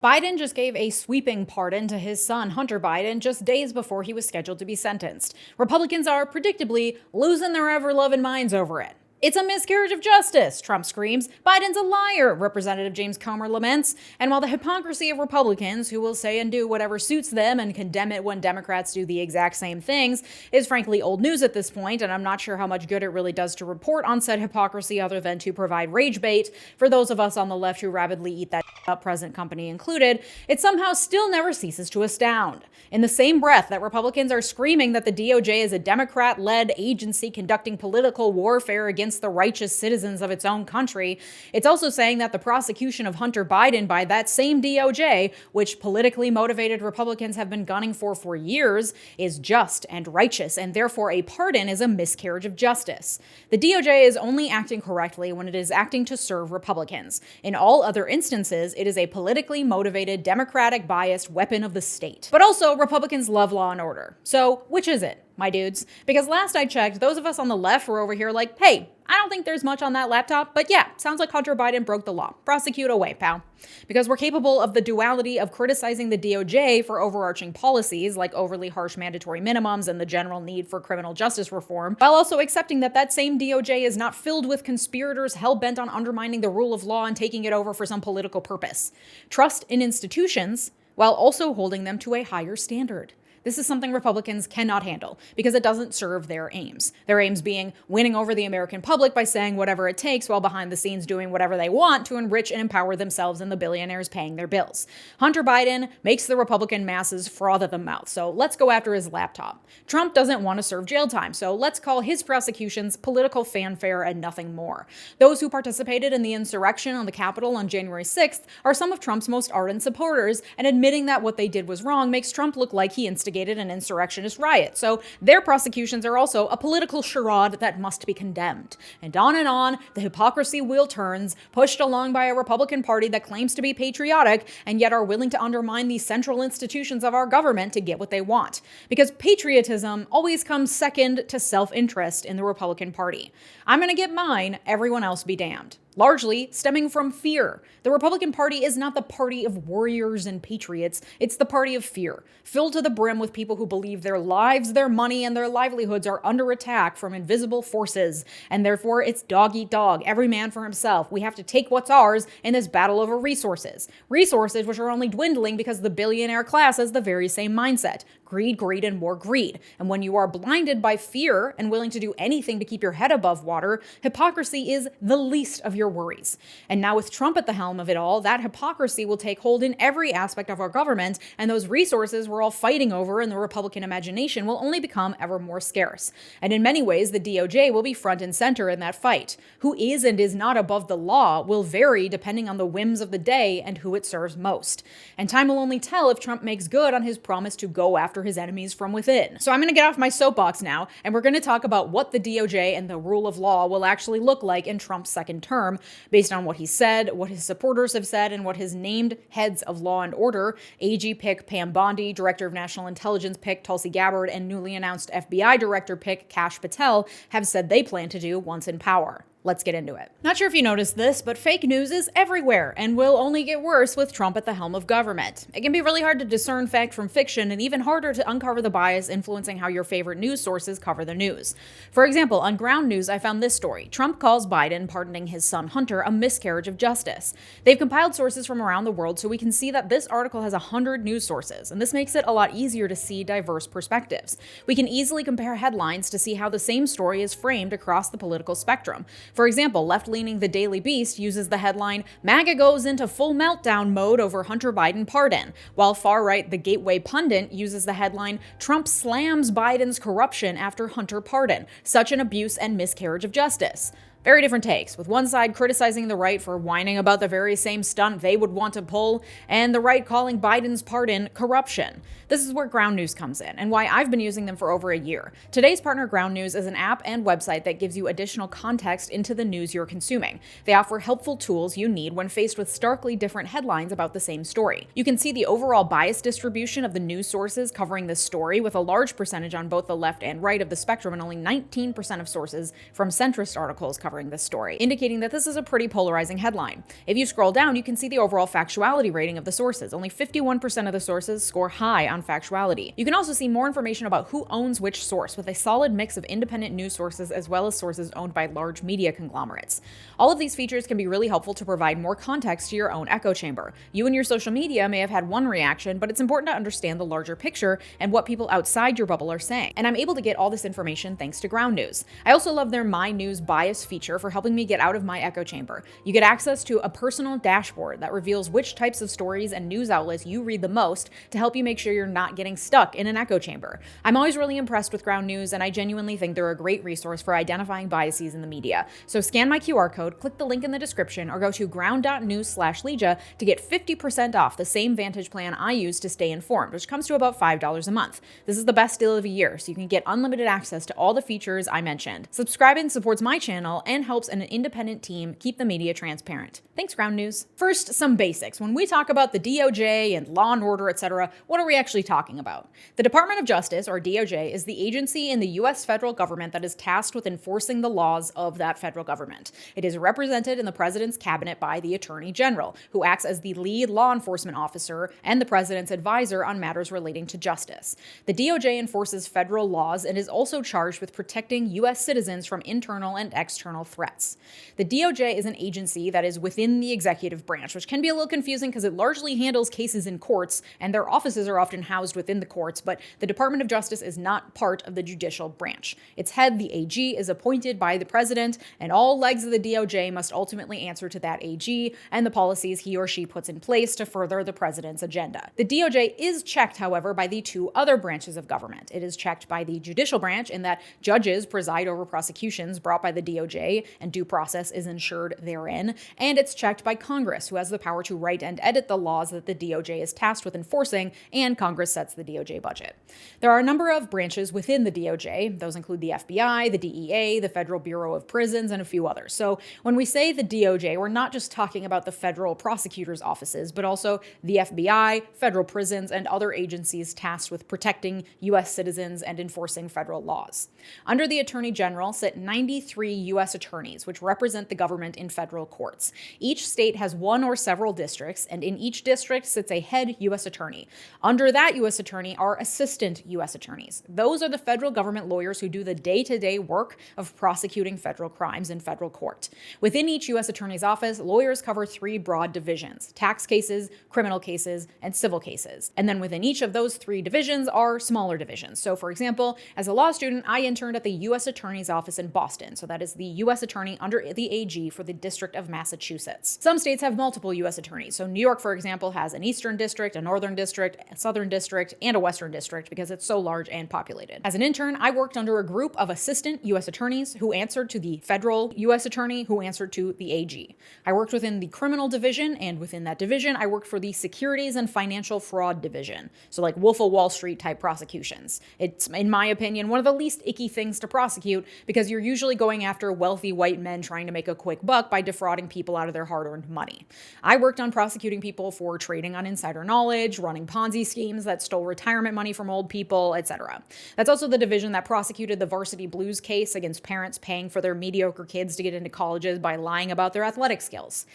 Biden just gave a sweeping pardon to his son, Hunter Biden, just days before he was scheduled to be sentenced. Republicans are, predictably, losing their ever-loving minds over it. It's a miscarriage of justice, Trump screams. Biden's a liar, Representative James Comer laments. And while the hypocrisy of Republicans, who will say and do whatever suits them and condemn it when Democrats do the exact same things, is frankly old news at this point, and I'm not sure how much good it really does to report on said hypocrisy other than to provide rage bait for those of us on the left who rapidly eat that up, present company included, it somehow still never ceases to astound. In the same breath that Republicans are screaming that the DOJ is a Democrat-led agency conducting political warfare against the righteous citizens of its own country, it's also saying that the prosecution of Hunter Biden by that same DOJ, which politically motivated Republicans have been gunning for years, is just and righteous, and therefore a pardon is a miscarriage of justice. The DOJ is only acting correctly when it is acting to serve Republicans. In all other instances, it is a politically motivated, Democratic-biased weapon of the state. But also, Republicans love law and order. So, which is it, my dudes? Because last I checked, those of us on the left were over here like, hey, I don't think there's much on that laptop, but yeah, sounds like Hunter Biden broke the law. Prosecute away, pal. Because we're capable of the duality of criticizing the DOJ for overarching policies like overly harsh mandatory minimums and the general need for criminal justice reform, while also accepting that that same DOJ is not filled with conspirators hell-bent on undermining the rule of law and taking it over for some political purpose. Trust in institutions while also holding them to a higher standard. This is something Republicans cannot handle because it doesn't serve their aims. Their aims being winning over the American public by saying whatever it takes while behind the scenes doing whatever they want to enrich and empower themselves and the billionaires paying their bills. Hunter Biden makes the Republican masses froth at the mouth, so let's go after his laptop. Trump doesn't want to serve jail time, so let's call his prosecutions political fanfare and nothing more. Those who participated in the insurrection on the Capitol on January 6th are some of Trump's most ardent supporters, and admitting that what they did was wrong makes Trump look like he instigated an insurrectionist riot. So their prosecutions are also a political charade that must be condemned. And on, the hypocrisy wheel turns, pushed along by a Republican Party that claims to be patriotic and yet are willing to undermine the central institutions of our government to get what they want. Because patriotism always comes second to self-interest in the Republican Party. I'm gonna get mine, everyone else be damned. Largely stemming from fear. The Republican Party is not the party of warriors and patriots, it's the party of fear, filled to the brim with people who believe their lives, their money, and their livelihoods are under attack from invisible forces, and therefore it's dog eat dog, every man for himself. We have to take what's ours in this battle over resources. Resources which are only dwindling because the billionaire class has the very same mindset. Greed, greed, and more greed. And when you are blinded by fear and willing to do anything to keep your head above water, hypocrisy is the least of your worries. And now with Trump at the helm of it all, that hypocrisy will take hold in every aspect of our government, and those resources we're all fighting over in the Republican imagination will only become ever more scarce. And in many ways, the DOJ will be front and center in that fight. Who is and is not above the law will vary depending on the whims of the day and who it serves most. And time will only tell if Trump makes good on his promise to go after his enemies from within. So I'm going to get off my soapbox now, and we're going to talk about what the DOJ and the rule of law will actually look like in Trump's second term, based on what he said, what his supporters have said, and what his named heads of law and order, AG pick Pam Bondi, Director of National Intelligence pick Tulsi Gabbard, and newly announced FBI Director pick Kash Patel have said they plan to do once in power. Let's get into it. Not sure if you noticed this, but fake news is everywhere and will only get worse with Trump at the helm of government. It can be really hard to discern fact from fiction and even harder to uncover the bias influencing how your favorite news sources cover the news. For example, on Ground News, I found this story. Trump calls Biden pardoning his son Hunter a miscarriage of justice. They've compiled sources from around the world so we can see that this article has 100 news sources, and this makes it a lot easier to see diverse perspectives. We can easily compare headlines to see how the same story is framed across the political spectrum. For example, left-leaning The Daily Beast uses the headline, "MAGA goes into full meltdown mode over Hunter Biden pardon," while far-right The Gateway Pundit uses the headline, "Trump slams Biden's corruption after Hunter pardon. Such an abuse and miscarriage of justice." Very different takes, with one side criticizing the right for whining about the very same stunt they would want to pull, and the right calling Biden's pardon corruption. This is where Ground News comes in, and why I've been using them for over a year. Today's partner, Ground News, is an app and website that gives you additional context into the news you're consuming. They offer helpful tools you need when faced with starkly different headlines about the same story. You can see the overall bias distribution of the news sources covering this story, with a large percentage on both the left and right of the spectrum, and only 19% of sources from centrist articles covering covering this story, indicating that this is a pretty polarizing headline. If you scroll down, you can see the overall factuality rating of the sources. Only 51% of the sources score high on factuality. You can also see more information about who owns which source, with a solid mix of independent news sources as well as sources owned by large media conglomerates. All of these features can be really helpful to provide more context to your own echo chamber. You and your social media may have had one reaction, but it's important to understand the larger picture and what people outside your bubble are saying. And I'm able to get all this information thanks to Ground News. I also love their My News Bias feature for helping me get out of my echo chamber. You get access to a personal dashboard that reveals which types of stories and news outlets you read the most to help you make sure you're not getting stuck in an echo chamber. I'm always really impressed with Ground News, and I genuinely think they're a great resource for identifying biases in the media. So scan my QR code, click the link in the description, or go to ground.news/Leeja to get 50% off the same Vantage plan I use to stay informed, which comes to about $5 a month. This is the best deal of the year, so you can get unlimited access to all the features I mentioned. Subscribing supports my channel and helps an independent team keep the media transparent. Thanks, Ground News. First, some basics. When we talk about the DOJ and law and order, etc., what are we actually talking about? The Department of Justice, or DOJ, is the agency in the U.S. federal government that is tasked with enforcing the laws of that federal government. It is represented in the president's cabinet by the Attorney General, who acts as the lead law enforcement officer and the president's advisor on matters relating to justice. The DOJ enforces federal laws and is also charged with protecting U.S. citizens from internal and external threats. The DOJ is an agency that is within the executive branch, which can be a little confusing because it largely handles cases in courts, and their offices are often housed within the courts, but the Department of Justice is not part of the judicial branch. Its head, the AG, is appointed by the president, and all legs of the DOJ must ultimately answer to that AG and the policies he or she puts in place to further the president's agenda. The DOJ is checked, however, by the two other branches of government. It is checked by the judicial branch in that judges preside over prosecutions brought by the DOJ, and due process is ensured therein, and it's checked by Congress, who has the power to write and edit the laws that the DOJ is tasked with enforcing, and Congress sets the DOJ budget. There are a number of branches within the DOJ. Those include the FBI, the DEA, the Federal Bureau of Prisons, and a few others. So when we say the DOJ, we're not just talking about the federal prosecutor's offices, but also the FBI, federal prisons, and other agencies tasked with protecting U.S. citizens and enforcing federal laws. Under the Attorney General sit 93 U.S. attorneys, which represent the government in federal courts. Each state has one or several districts, and in each district sits a head U.S. attorney. Under that U.S. attorney are assistant U.S. attorneys. Those are the federal government lawyers who do the day-to-day work of prosecuting federal crimes in federal court. Within each U.S. attorney's office, lawyers cover three broad divisions: tax cases, criminal cases, and civil cases. And then within each of those three divisions are smaller divisions. So for example, as a law student, I interned at the U.S. Attorney's Office in Boston. So that is the U.S. attorney under the AG for the District of Massachusetts. Some states have multiple U.S. attorneys. So New York, for example, has an Eastern District, a Northern District, a Southern District, and a Western District because it's so large and populated. As an intern, I worked under a group of assistant U.S. attorneys who answered to the federal U.S. attorney who answered to the AG. I worked within the criminal division, and within that division, I worked for the securities and financial fraud division. So like Wolf of Wall Street type prosecutions. It's, in my opinion, one of the least icky things to prosecute because you're usually going after wealthy white men trying to make a quick buck by defrauding people out of their hard-earned money. I worked on prosecuting people for trading on insider knowledge, running Ponzi schemes that stole retirement money from old people, etc. That's also the division that prosecuted the Varsity Blues case against parents paying for their mediocre kids to get into colleges by lying about their athletic skills.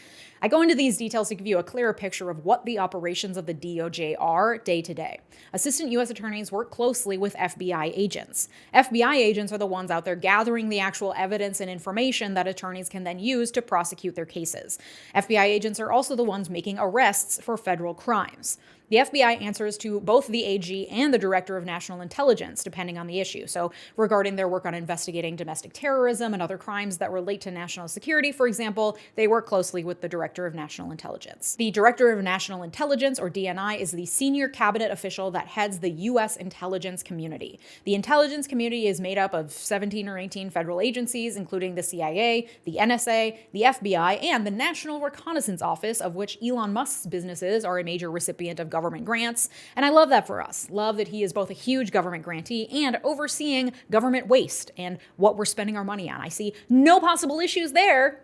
I go into these details to give you a clearer picture of what the operations of the DOJ are day to day. Assistant U.S. attorneys work closely with FBI agents. FBI agents are the ones out there gathering the actual evidence and information that attorneys can then use to prosecute their cases. FBI agents are also the ones making arrests for federal crimes. The FBI answers to both the AG and the Director of National Intelligence, depending on the issue. So regarding their work on investigating domestic terrorism and other crimes that relate to national security, for example, they work closely with the Director of National Intelligence. The Director of National Intelligence, or DNI, is the senior cabinet official that heads the U.S. intelligence community. The intelligence community is made up of 17 or 18 federal agencies, including the CIA, the NSA, the FBI, and the National Reconnaissance Office, of which Elon Musk's businesses are a major recipient of government grants. And I love that for us. Love that he is both a huge government grantee and overseeing government waste and what we're spending our money on. I see no possible issues there.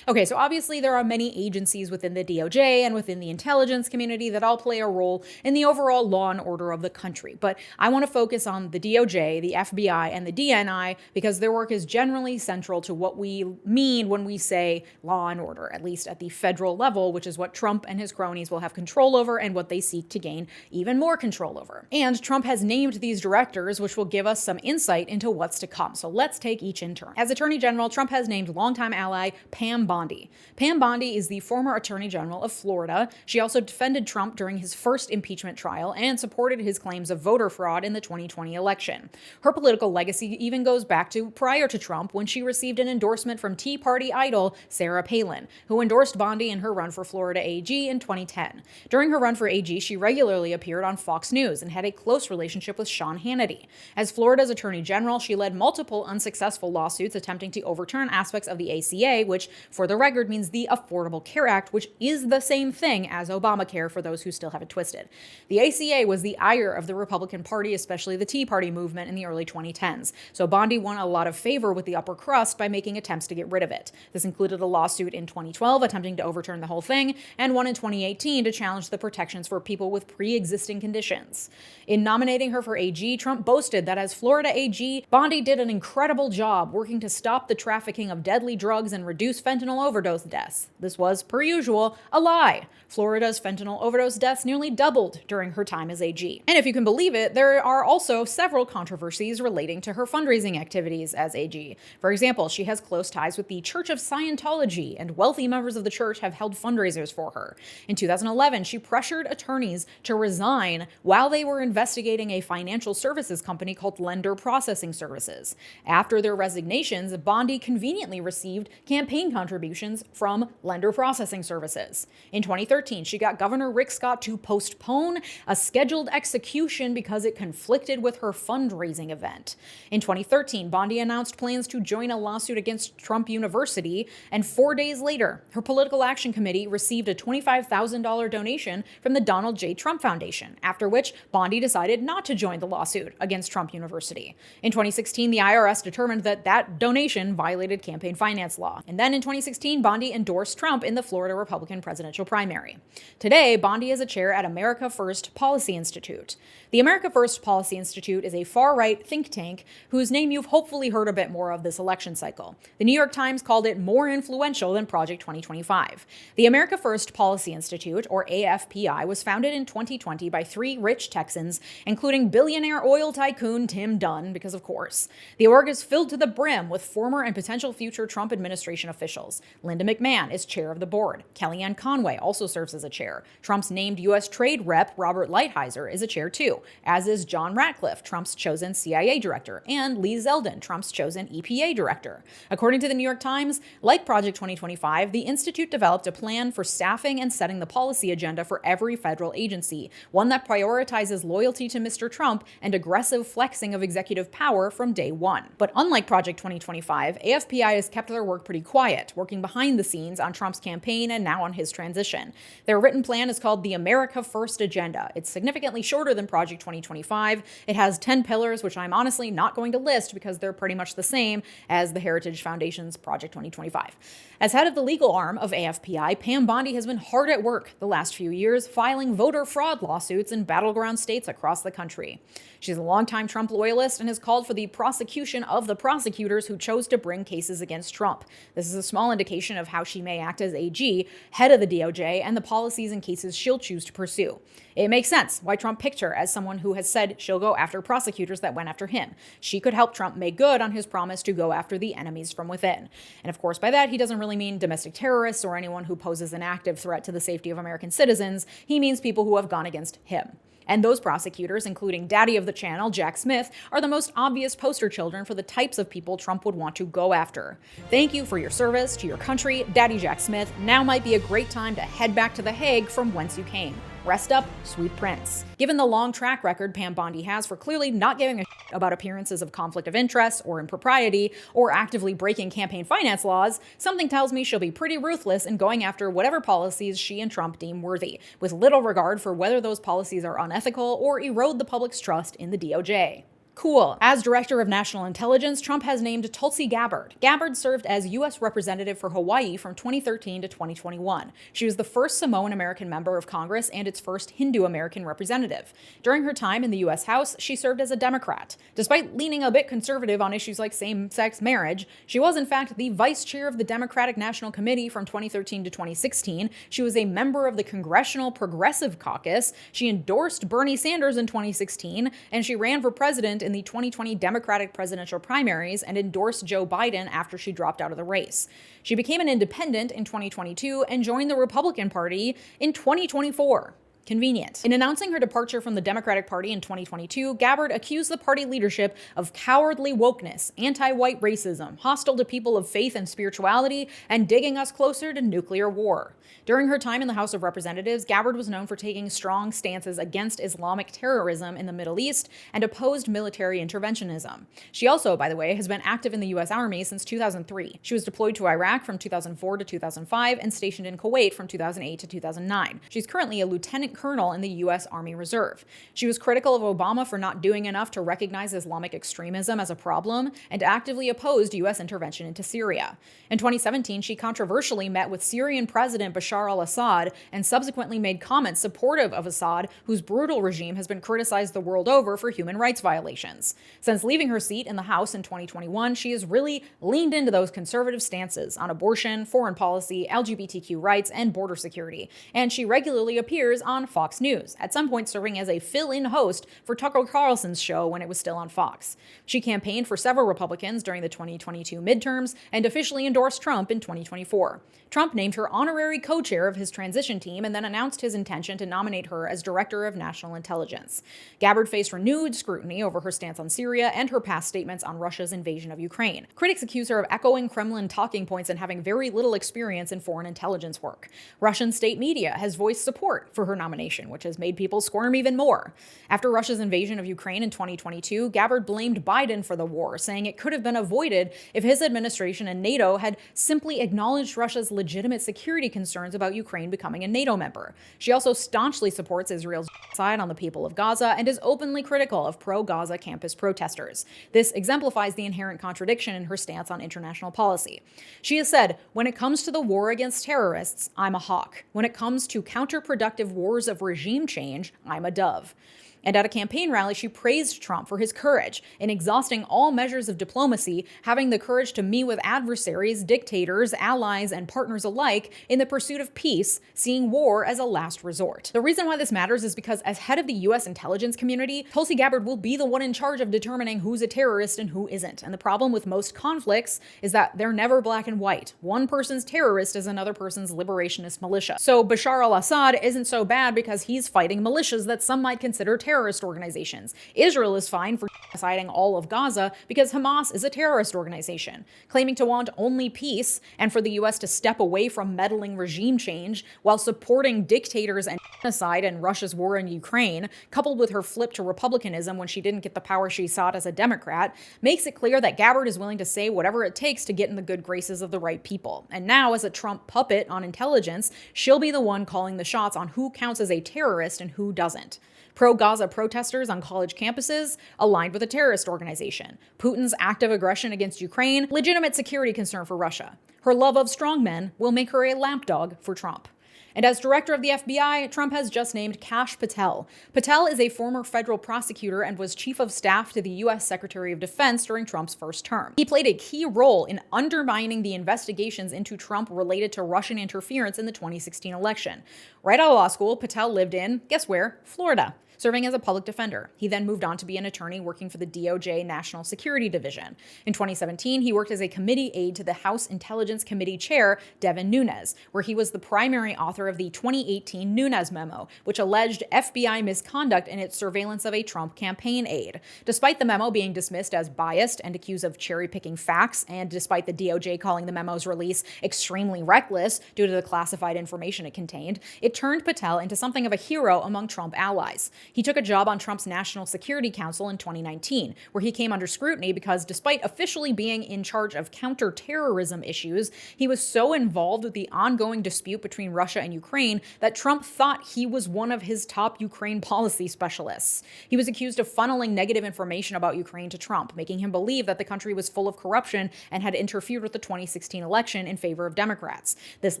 Okay, so obviously there are many agencies within the DOJ and within the intelligence community that all play a role in the overall law and order of the country. But I want to focus on the DOJ, the FBI, and the DNI because their work is generally central to what we mean when we say law and order, at least at the federal level, which is what Trump and his cronies will have control over and what they seek to gain even more control over. And Trump has named these directors, which will give us some insight into what's to come. So let's take each in turn. As Attorney General, Trump has named longtime ally Pam Bondi. Pam Bondi is the former Attorney General of Florida. She also defended Trump during his first impeachment trial and supported his claims of voter fraud in the 2020 election. Her political legacy even goes back to prior to Trump when she received an endorsement from Tea Party idol Sarah Palin, who endorsed Bondi in her run for Florida AG in 2010. During her run for AG, she regularly appeared on Fox News and had a close relationship with Sean Hannity. As Florida's Attorney General, she led multiple unsuccessful lawsuits attempting to overturn aspects of the ACA, which, for the record, means the Affordable Care Act, which is the same thing as Obamacare for those who still have it twisted. The ACA was the ire of the Republican Party, especially the Tea Party movement in the early 2010s. So Bondi won a lot of favor with the upper crust by making attempts to get rid of it. This included a lawsuit in 2012 attempting to overturn the whole thing, and one in 2018 to challenge the protections for people with pre-existing conditions. In nominating her for AG, Trump boasted that as Florida AG, Bondi did an incredible job working to stop the trafficking of deadly drugs and reduce fentanyl overdose deaths. This was, per usual, a lie. Florida's fentanyl overdose deaths nearly doubled during her time as AG. And if you can believe it, there are also several controversies relating to her fundraising activities as AG. For example, she has close ties with the Church of Scientology, and wealthy members of the church have held fundraisers for her. In 2011, she pressured attorneys to resign while they were investigating a financial services company called Lender Processing Services. After their resignations, Bondi conveniently received campaign contributions from Lender Processing Services. In 2013, she got Governor Rick Scott to postpone a scheduled execution because it conflicted with her fundraising event. In 2013, Bondi announced plans to join a lawsuit against Trump University, and 4 days later, her political action committee received a $25,000 donation from the Donald J. Trump Foundation, after which Bondi decided not to join the lawsuit against Trump University. In 2016, the IRS determined that that donation violated campaign finance law. And then in 2016, Bondi endorsed Trump in the Florida Republican presidential primary. Today, Bondi is a chair at America First Policy Institute. The America First Policy Institute is a far-right think tank whose name you've hopefully heard a bit more of this election cycle. The New York Times called it more influential than Project 2025. The America First Policy Institute, or AFPI, was founded in 2020 by three rich Texans, including billionaire oil tycoon Tim Dunn, because of course. The org is filled to the brim with former and potential future Trump administration officials. Linda McMahon is chair of the board. Kellyanne Conway also serves as a chair. Trump's named U.S. Trade Rep, Robert Lighthizer, is a chair too, as is John Ratcliffe, Trump's chosen CIA director, and Lee Zeldin, Trump's chosen EPA director. According to the New York Times, like Project 2025, the Institute developed a plan for staffing and setting the policy agenda for every federal agency, one that prioritizes loyalty to Mr. Trump and aggressive flexing of executive power from day one. But unlike Project 2025, AFPI has kept their work pretty quiet, working behind the scenes on Trump's campaign and now on his transition. Their written plan is called the America First Agenda. It's significantly shorter than Project 2025. It has 10 pillars, which I'm honestly not going to list because they're pretty much the same as the Heritage Foundation's Project 2025. As head of the legal arm of AFPI, Pam Bondi has been hard at work the last few years, filing voter fraud lawsuits in battleground states across the country. She's a longtime Trump loyalist and has called for the prosecution of the prosecutors who chose to bring cases against Trump. This is a small indication of how she may act as AG, head of the DOJ, and the policies and cases she'll choose to pursue. It makes sense why Trump picked her as someone who has said she'll go after prosecutors that went after him. She could help Trump make good on his promise to go after the enemies from within. And of course, by that, he doesn't really mean domestic terrorists or anyone who poses an active threat to the safety of American citizens. He means people who have gone against him. And those prosecutors, including Daddy of the channel, Jack Smith, are the most obvious poster children for the types of people Trump would want to go after. Thank you for your service to your country, Daddy Jack Smith. Now might be a great time to head back to The Hague from whence you came. Rest up, sweet prince. Given the long track record Pam Bondi has for clearly not giving a shit about appearances of conflict of interest or impropriety or actively breaking campaign finance laws, something tells me she'll be pretty ruthless in going after whatever policies she and Trump deem worthy, with little regard for whether those policies are unethical or erode the public's trust in the DOJ. Cool. As Director of National Intelligence, Trump has named Tulsi Gabbard. Gabbard served as U.S. Representative for Hawaii from 2013 to 2021. She was the first Samoan American member of Congress and its first Hindu American representative. During her time in the U.S. House, she served as a Democrat. Despite leaning a bit conservative on issues like same-sex marriage, she was in fact the vice chair of the Democratic National Committee from 2013 to 2016. She was a member of the Congressional Progressive Caucus. She endorsed Bernie Sanders in 2016, and she ran for president in the 2020 Democratic presidential primaries and endorsed Joe Biden after she dropped out of the race. She became an independent in 2022 and joined the Republican Party in 2024. Convenient. In announcing her departure from the Democratic Party in 2022, Gabbard accused the party leadership of cowardly wokeness, anti-white racism, hostile to people of faith and spirituality, and digging us closer to nuclear war. During her time in the House of Representatives, Gabbard was known for taking strong stances against Islamic terrorism in the Middle East and opposed military interventionism. She also, by the way, has been active in the U.S. Army since 2003. She was deployed to Iraq from 2004 to 2005 and stationed in Kuwait from 2008 to 2009. She's currently a lieutenant colonel in the U.S. Army Reserve. She was critical of Obama for not doing enough to recognize Islamic extremism as a problem and actively opposed U.S. intervention into Syria. In 2017, she controversially met with Syrian President Bashar al-Assad and subsequently made comments supportive of Assad, whose brutal regime has been criticized the world over for human rights violations. Since leaving her seat in the House in 2021, she has really leaned into those conservative stances on abortion, foreign policy, LGBTQ rights, and border security, and she regularly appears on Fox News, at some point serving as a fill-in host for Tucker Carlson's show when it was still on Fox. She campaigned for several Republicans during the 2022 midterms and officially endorsed Trump in 2024. Trump named her honorary co-chair of his transition team and then announced his intention to nominate her as Director of National Intelligence. Gabbard faced renewed scrutiny over her stance on Syria and her past statements on Russia's invasion of Ukraine. Critics accuse her of echoing Kremlin talking points and having very little experience in foreign intelligence work. Russian state media has voiced support for her nomination, which has made people squirm even more. After Russia's invasion of Ukraine in 2022, Gabbard blamed Biden for the war, saying it could have been avoided if his administration and NATO had simply acknowledged Russia's legitimate security concerns about Ukraine becoming a NATO member. She also staunchly supports Israel's genocide on the people of Gaza and is openly critical of pro-Gaza campus protesters. This exemplifies the inherent contradiction in her stance on international policy. She has said, "When it comes to the war against terrorists, I'm a hawk. When it comes to counterproductive wars of regime change, I'm a dove." And at a campaign rally, she praised Trump for his courage in exhausting all measures of diplomacy, having the courage to meet with adversaries, dictators, allies, and partners alike in the pursuit of peace, seeing war as a last resort. The reason why this matters is because as head of the U.S. intelligence community, Tulsi Gabbard will be the one in charge of determining who's a terrorist and who isn't. And the problem with most conflicts is that they're never black and white. One person's terrorist is another person's liberationist militia. So Bashar al-Assad isn't so bad because he's fighting militias that some might consider terrorist organizations. Israel is fine for genociding all of Gaza because Hamas is a terrorist organization. Claiming to want only peace and for the U.S. to step away from meddling regime change while supporting dictators and genocide and Russia's war in Ukraine, coupled with her flip to republicanism when she didn't get the power she sought as a Democrat, makes it clear that Gabbard is willing to say whatever it takes to get in the good graces of the right people. And now, as a Trump puppet on intelligence, she'll be the one calling the shots on who counts as a terrorist and who doesn't. Pro-Gaza protesters on college campuses aligned with a terrorist organization. Putin's active aggression against Ukraine, legitimate security concern for Russia. Her love of strongmen will make her a lapdog for Trump. And as director of the FBI, Trump has just named Kash Patel. Patel is a former federal prosecutor and was chief of staff to the U.S. Secretary of Defense during Trump's first term. He played a key role in undermining the investigations into Trump related to Russian interference in the 2016 election. Right out of law school, Patel lived in, guess where, Florida, serving as a public defender. He then moved on to be an attorney working for the DOJ National Security Division. In 2017, he worked as a committee aide to the House Intelligence Committee Chair, Devin Nunes, where he was the primary author of the 2018 Nunes memo, which alleged FBI misconduct in its surveillance of a Trump campaign aide. Despite the memo being dismissed as biased and accused of cherry-picking facts, and despite the DOJ calling the memo's release extremely reckless due to the classified information it contained, it turned Patel into something of a hero among Trump allies. He took a job on Trump's National Security Council in 2019, where he came under scrutiny because despite officially being in charge of counterterrorism issues, he was so involved with the ongoing dispute between Russia and Ukraine that Trump thought he was one of his top Ukraine policy specialists. He was accused of funneling negative information about Ukraine to Trump, making him believe that the country was full of corruption and had interfered with the 2016 election in favor of Democrats. This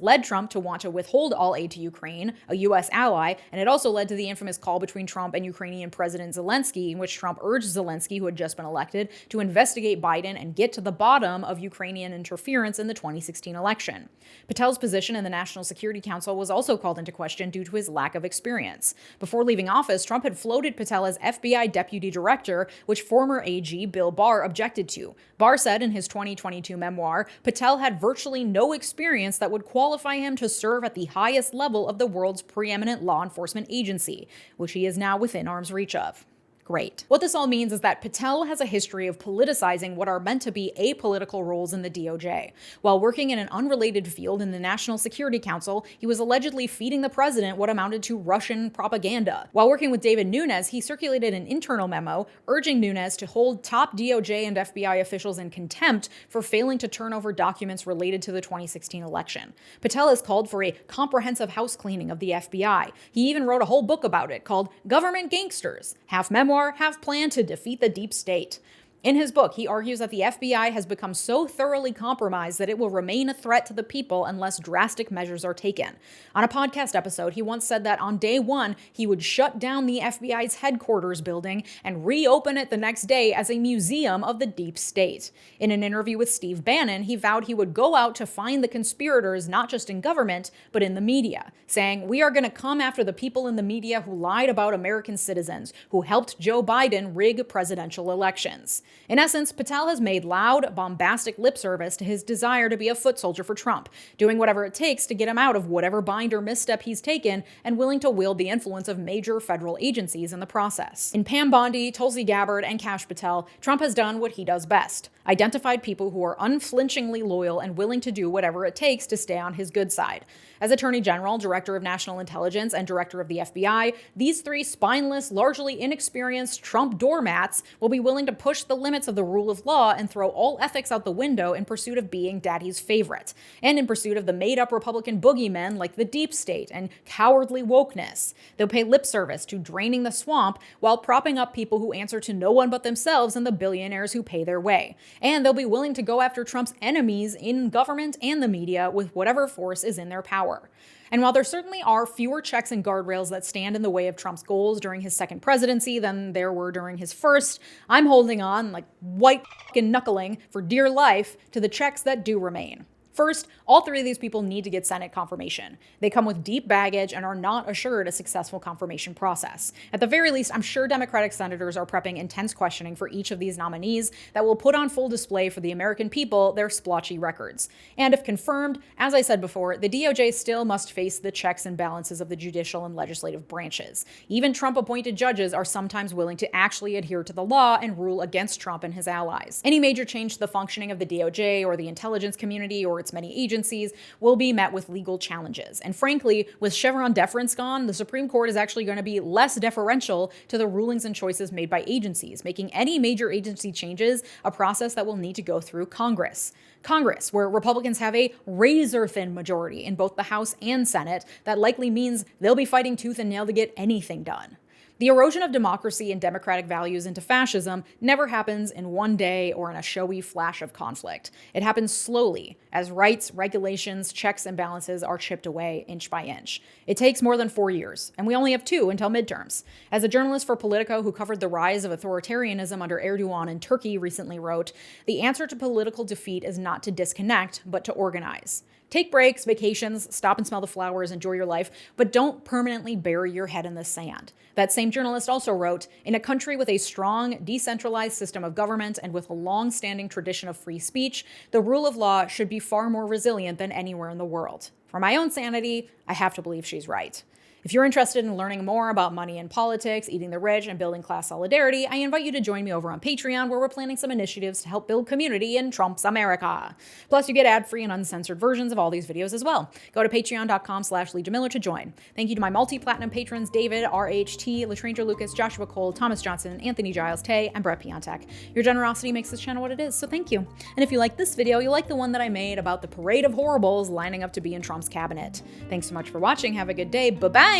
led Trump to want to withhold all aid to Ukraine, a U.S. ally, and it also led to the infamous call between Trump and Ukrainian President Zelensky, in which Trump urged Zelensky, who had just been elected, to investigate Biden and get to the bottom of Ukrainian interference in the 2016 election. Patel's position in the National Security Council was also called into question due to his lack of experience. Before leaving office, Trump had floated Patel as FBI deputy director, which former AG Bill Barr objected to. Barr said in his 2022 memoir, Patel had virtually no experience that would qualify him to serve at the highest level of the world's preeminent law enforcement agency, which he is now within arm's reach of. Great. What this all means is that Patel has a history of politicizing what are meant to be apolitical roles in the DOJ. While working in an unrelated field in the National Security Council, he was allegedly feeding the president what amounted to Russian propaganda. While working with David Nunes, he circulated an internal memo urging Nunes to hold top DOJ and FBI officials in contempt for failing to turn over documents related to the 2016 election. Patel has called for a comprehensive house cleaning of the FBI. He even wrote a whole book about it called Government Gangsters, half memoir, half plan to defeat the deep state. In his book, he argues that the FBI has become so thoroughly compromised that it will remain a threat to the people unless drastic measures are taken. On a podcast episode, he once said that on day one, he would shut down the FBI's headquarters building and reopen it the next day as a museum of the deep state. In an interview with Steve Bannon, he vowed he would go out to find the conspirators not just in government, but in the media, saying, "We are going to come after the people in the media who lied about American citizens, who helped Joe Biden rig presidential elections." In essence, Patel has made loud, bombastic lip service to his desire to be a foot soldier for Trump, doing whatever it takes to get him out of whatever bind or misstep he's taken, and willing to wield the influence of major federal agencies in the process. In Pam Bondi, Tulsi Gabbard, and Kash Patel, Trump has done what he does best: identified people who are unflinchingly loyal and willing to do whatever it takes to stay on his good side. As Attorney General, Director of National Intelligence, and Director of the FBI, these three spineless, largely inexperienced Trump doormats will be willing to push the limits of the rule of law and throw all ethics out the window in pursuit of being daddy's favorite, and in pursuit of the made-up Republican boogeymen like the deep state and cowardly wokeness. They'll pay lip service to draining the swamp while propping up people who answer to no one but themselves and the billionaires who pay their way. And they'll be willing to go after Trump's enemies in government and the media with whatever force is in their power. And while there certainly are fewer checks and guardrails that stand in the way of Trump's goals during his second presidency than there were during his first, I'm holding on like white fucking knuckling for dear life to the checks that do remain. First, all three of these people need to get Senate confirmation. They come with deep baggage and are not assured a successful confirmation process. At the very least, I'm sure Democratic senators are prepping intense questioning for each of these nominees that will put on full display for the American people their splotchy records. And if confirmed, as I said before, the DOJ still must face the checks and balances of the judicial and legislative branches. Even Trump-appointed judges are sometimes willing to actually adhere to the law and rule against Trump and his allies. Any major change to the functioning of the DOJ or the intelligence community or its many agencies will be met with legal challenges. And frankly, with Chevron deference gone, the Supreme Court is actually going to be less deferential to the rulings and choices made by agencies, making any major agency changes a process that will need to go through Congress. Congress, where Republicans have a razor-thin majority in both the House and Senate, that likely means they'll be fighting tooth and nail to get anything done. The erosion of democracy and democratic values into fascism never happens in one day or in a showy flash of conflict. It happens slowly, as rights, regulations, checks, and balances are chipped away inch by inch. It takes more than 4 years, and we only have 2 until midterms. As a journalist for Politico who covered the rise of authoritarianism under Erdogan in Turkey recently wrote, "The answer to political defeat is not to disconnect, but to organize. Take breaks, vacations, stop and smell the flowers, enjoy your life, but don't permanently bury your head in the sand." That same journalist also wrote, "In a country with a strong, decentralized system of government and with a long-standing tradition of free speech, the rule of law should be far more resilient than anywhere in the world." For my own sanity, I have to believe she's right. If you're interested in learning more about money and politics, eating the rich, and building class solidarity, I invite you to join me over on Patreon, where we're planning some initiatives to help build community in Trump's America. Plus, you get ad-free and uncensored versions of all these videos as well. Go to patreon.com/LeejaMiller to join. Thank you to my multi-platinum patrons, David, RHT, Latranger Lucas, Joshua Cole, Thomas Johnson, Anthony Giles Tay, and Brett Piontek. Your generosity makes this channel what it is, so thank you. And if you like this video, you'll like the one that I made about the parade of horribles lining up to be in Trump's cabinet. Thanks so much for watching. Have a good day. Bye-bye!